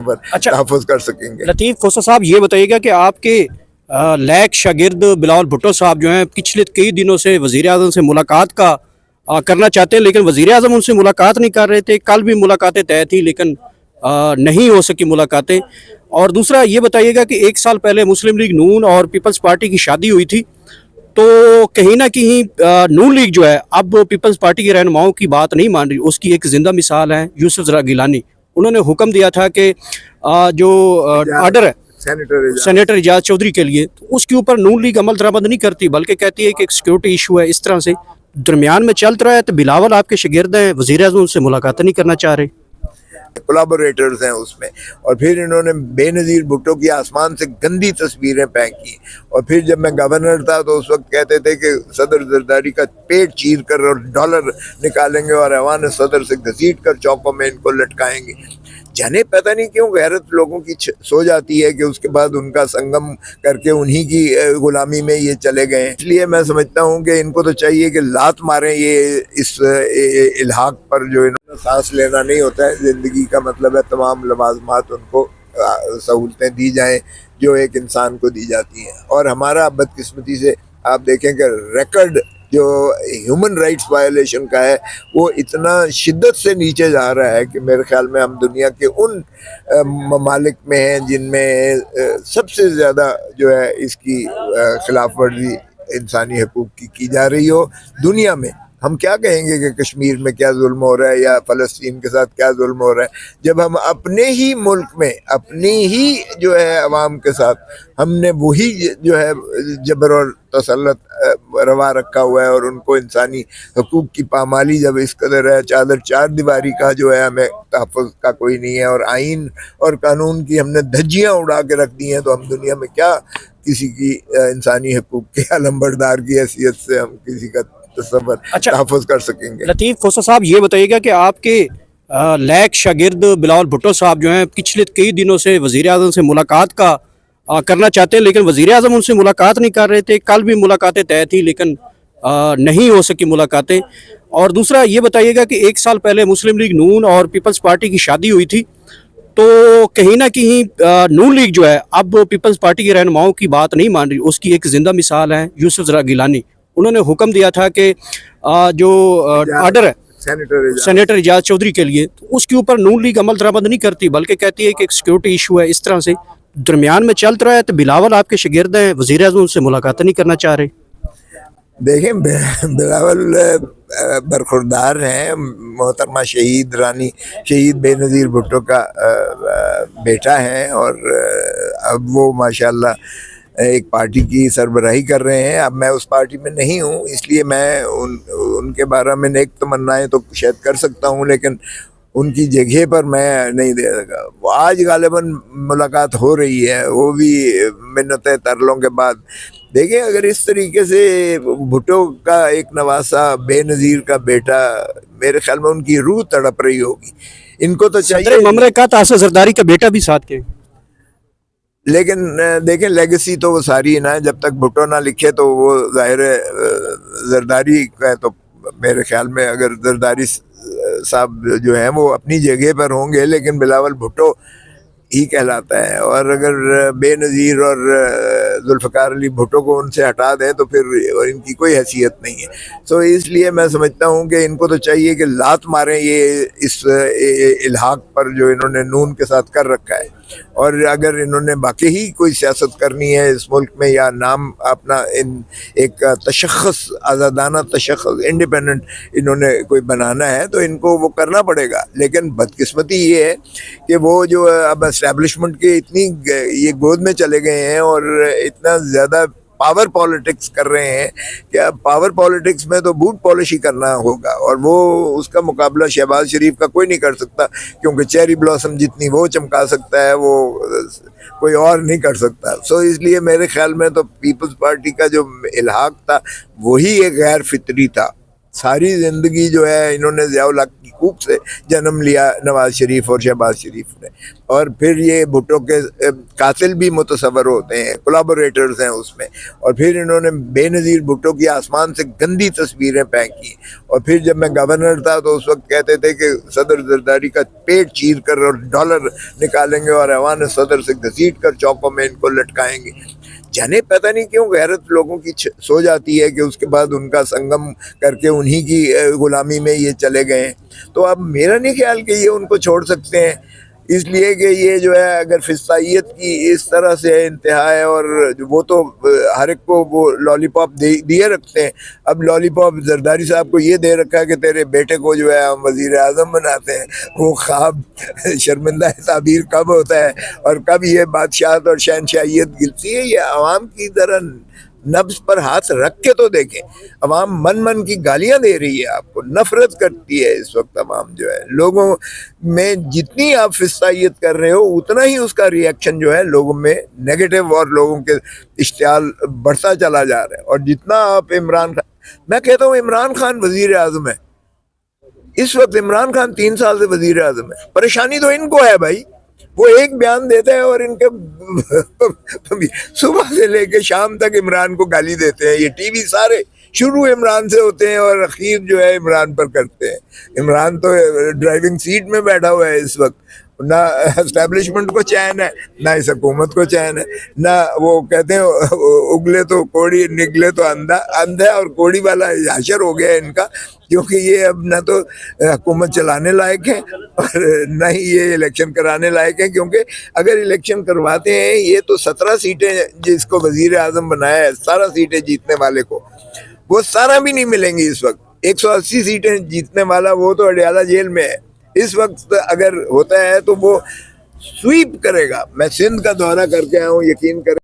अच्छा तहफ़्फ़ुज़ कर सकेंगे। लतीफ़ खोसा साहब, ये बताइएगा कि आपके लायक शागिर्द बिलावल भुट्टो साहब जो हैं पिछले कई दिनों से वज़ीर आज़म से मुलाकात का करना चाहते हैं, लेकिन वज़ीर आज़म उनसे मुलाकात नहीं कर रहे थे। कल भी मुलाकातें तय थी, लेकिन नहीं हो सकी मुलाकातें। और दूसरा ये बताइएगा कि एक साल पहले मुस्लिम लीग नून और पीपल्स पार्टी की शादी हुई थी, तो कहीं ना कहीं नून लीग जो है अब पीपल्स पार्टी के रहनुमाओं की बात नहीं मान रही। उसकी एक जिंदा मिसाल है यूसुफ जरा गिलानी। उन्होंने हुक्म दिया था कि जो आर्डर है सेनेटर एजाज चौधरी के लिए, तो उसके ऊपर नून लीग अमल दरामद नहीं करती, बल्कि कहती है कि एक सिक्योरिटी इशू है। इस तरह से दरमियान में चल रहा है। तो बिलावल आपके शागिर्द हैं, वज़ीर आज़म उनसे मुलाकात नहीं करना चाह रहे। कोलाबोरेटर्स हैं उसमें। और फिर इन्होंने बेनज़ीर भुट्टो की आसमान से गंदी तस्वीरें फेंक की। और फिर जब मैं गवर्नर था तो उस वक्त कहते थे कि सदर जरदारी का पेट चीर कर और डॉलर निकालेंगे और ऐवान सदर से घसीट कर चौकों में इनको लटकाएंगे। जाने पता नहीं क्यों गैरत लोगों की सो जाती है कि उसके बाद उनका संगम करके उन्हीं की गुलामी में ये चले गए। इसलिए मैं समझता हूँ कि इनको तो चाहिए कि लात मारें ये इस इल्हाक पर जो इन्होंने सांस लेना नहीं होता है। ज़िंदगी का मतलब है तमाम लवाजमात उनको सहूलतें दी जाएं जो एक इंसान को दी जाती हैं। और हमारा बदकिस्मती से आप देखें कि रिकॉर्ड जो ह्यूमन राइट्स वायलेशन का है वो इतना शिद्दत से नीचे जा रहा है कि मेरे ख्याल में हम दुनिया के उन ममालिक में हैं जिनमें सबसे ज़्यादा जो है इसकी खिलाफ वर्जी इंसानी हकूक़ की जा रही हो दुनिया में। हम क्या कहेंगे कि कश्मीर में क्या जुल्म हो रहा है या फ़लस्तीन के साथ क्या जुल्म हो रहा है, जब हम अपने ही मुल्क में अपनी ही जो है अवाम के साथ हमने वही जो है जबर और तसल्लुत रवा रखा हुआ है। और उनको इंसानी हकूक़ की पामाली जब इस कदर है, चादर चार दीवारी का जो है हमें तहफ़्फ़ुज़ का कोई नहीं है और आइन और कानून की हमने धज्जियाँ उड़ा के रख दी हैं, तो हम दुनिया में क्या किसी की इंसानी हकूक़ के अलंबरदार की हैसियत से हम किसी का अच्छा तहफ़्फ़ुज़ कर सकेंगे। लतीफ़ खोसा साहब, ये बताइएगा कि आपके लायक शागिर्द बिलावल भुट्टो साहब जो हैं पिछले कई दिनों से वज़ीर आज़म से मुलाकात का करना चाहते हैं, लेकिन वज़ीर आज़म उनसे मुलाकात नहीं कर रहे थे। कल भी मुलाकातें तय थी, लेकिन नहीं हो सकी मुलाकातें। और दूसरा ये बताइएगा कि एक साल पहले मुस्लिम लीग नून और पीपल्स पार्टी की शादी हुई थी, तो कहीं ना कहीं नून लीग जो है अब पीपल्स पार्टी के रहनुमाओं की बात नहीं मान रही। उसकी एक जिंदा मिसाल है यूसुफ जरा गिलानी। उन्होंने हुक्म दिया था कि जो आर्डर है सेनेटर एजाज चौधरी के लिए, तो उसके ऊपर नून लीग अमल दरामद नहीं करती, बल्कि कहती है कि एक सिक्योरिटी इशू है। इस तरह से दरमियान में चल रहा है। तो बिलावल आपके शागिर्द हैं, वज़ीर आज़म उनसे मुलाकात नहीं करना चाह रहे। देखें बिलावल बरखुरदार हैं। मोहतरमा शहीद रानी शहीद बेनज़ीर भुट्टो का बेटा है और अब वो माशाल्लाह एक पार्टी की सरबराही कर रहे हैं। अब मैं उस पार्टी में नहीं हूँ, इसलिए मैं उनके बारे में नेक तमन्नाएं तो शायद कर सकता हूँ, लेकिन उनकी जगह पर मैं नहीं दे सका। वो आज गालिबन मुलाकात हो रही है, वो भी मिन्नतें तरलों के बाद। देखिए, अगर इस तरीके से भुट्टो का एक नवासा बेनज़ीर का बेटा, मेरे ख्याल में उनकी रूह तड़प रही होगी। इनको तो चाहिए ममलकत आसिफ जरदारी का बेटा भी साथ के, लेकिन देखें लेगेसी तो वो सारी है ना। जब तक भुट्टो ना लिखे तो वो ज़ाहिर है जरदारी का। तो मेरे ख्याल में अगर जरदारी साहब जो हैं वो अपनी जगह पर होंगे, लेकिन बिलावल भुट्टो ही कहलाता है। और अगर बेनज़ीर और जुल्फ़िकार अली भुट्टो को उनसे हटा दें तो फिर इनकी कोई हैसियत नहीं है। सो इसलिए मैं समझता हूँ कि इनको तो चाहिए कि लात मारें ये इस इल्हाक पर जो इन्होंने नून के साथ कर रखा है। और अगर इन्होंने बाकी ही कोई सियासत करनी है इस मुल्क में या नाम अपना इन एक तशख़्ख़ुस आज़ादाना तशख़्ख़ुस इंडिपेंडेंट इन्होंने कोई बनाना है तो इनको वो करना पड़ेगा। लेकिन बदकिस्मती ये है कि वो जो अब एस्टैब्लिशमेंट के इतनी ये गोद में चले गए हैं और इतना ज़्यादा पावर पॉलिटिक्स कर रहे हैं कि अब पावर पॉलिटिक्स में तो बूट पॉलिश ही करना होगा। और वो उसका मुकाबला शहबाज शरीफ का कोई नहीं कर सकता, क्योंकि चेरी ब्लॉसम जितनी वो चमका सकता है वो कोई और नहीं कर सकता। सो इसलिए मेरे ख्याल में तो पीपल्स पार्टी का जो इल्हाक था वही एक गैर फितरी था। सारी ज़िंदगी जो है इन्होंने ज़िया-उल हक की कूख से जन्म लिया, नवाज शरीफ और शहबाज शरीफ ने, और फिर ये भुट्टो के कातिल भी मुतसव्वर होते हैं, कोलाबोरेटर्स हैं उसमें, और फिर इन्होंने बेनज़ीर भुट्टो की आसमान से गंदी तस्वीरें फेंकी। और फिर जब मैं गवर्नर था तो उस वक्त कहते थे कि सदर जरदारी का पेट चीर कर और डॉलर निकालेंगे और ऐवान सदर से घसीट कर चौकों में इनको लटकाएंगे। जाने पता नहीं क्यों गैरत लोगों की सो जाती है कि उसके बाद उनका संगम करके उन्हीं की गुलामी में ये चले गए हैं। तो अब मेरा नहीं ख्याल कि ये उनको छोड़ सकते हैं, इसलिए कि ये जो है अगर फिस्तायत की इस तरह से इंतहा है, और वो तो हर एक को वो लॉलीपॉप दिए रखते हैं। अब लॉलीपॉप जरदारी साहब को ये दे रखा है कि तेरे बेटे को जो है हम वज़ीर आज़म बनाते हैं। वो ख्वाब शर्मिंदा ताबीर कब होता है और कब ये बादशाहत और शहनशाहियत गिरती है, ये आवाम की तरह नब्ज पर हाथ रख के तो देखें। अवाम मन मन की गालियां दे रही है, आपको नफरत करती है इस वक्त। अवाम जो है लोगों में जितनी आप फिस्तायत कर रहे हो उतना ही उसका रिएक्शन जो है लोगों में नेगेटिव और लोगों के इश्तियाल बढ़ता चला जा रहा है। और जितना आप इमरान खान, मैं कहता हूँ इमरान खान वजीर आज़म है इस वक्त, इमरान खान 3 साल से वजीर आज़म है। परेशानी तो इनको है भाई, वो एक बयान देता है और इनके सुबह से लेके शाम तक इमरान को गाली देते हैं। ये टीवी सारे शुरू इमरान से होते हैं और अखीर जो है इमरान पर करते हैं। इमरान तो ड्राइविंग सीट में बैठा हुआ है इस वक्त, ना एस्टेब्लिशमेंट को चैन है, ना इस हुकूमत को चैन है, ना वो कहते हैं उगले तो कोड़ी निकले तो अंधा, अंधा और कोड़ी वाला हशर हो गया इनका, क्योंकि ये अब ना तो हुकूमत चलाने लायक है और ना ही ये इलेक्शन कराने लायक है। क्योंकि अगर इलेक्शन करवाते हैं ये तो 17 सीटें जिसको वजीर आज़म बनाया है, 17 सीटें जीतने वाले को, वो 17 भी नहीं मिलेंगी इस वक्त। 180 सीटें जीतने वाला वो तो अडयाला जेल में है इस वक्त। अगर होता है तो वो स्वीप करेगा। मैं सिंध का दौरा करके आया हूँ, यकीन करें।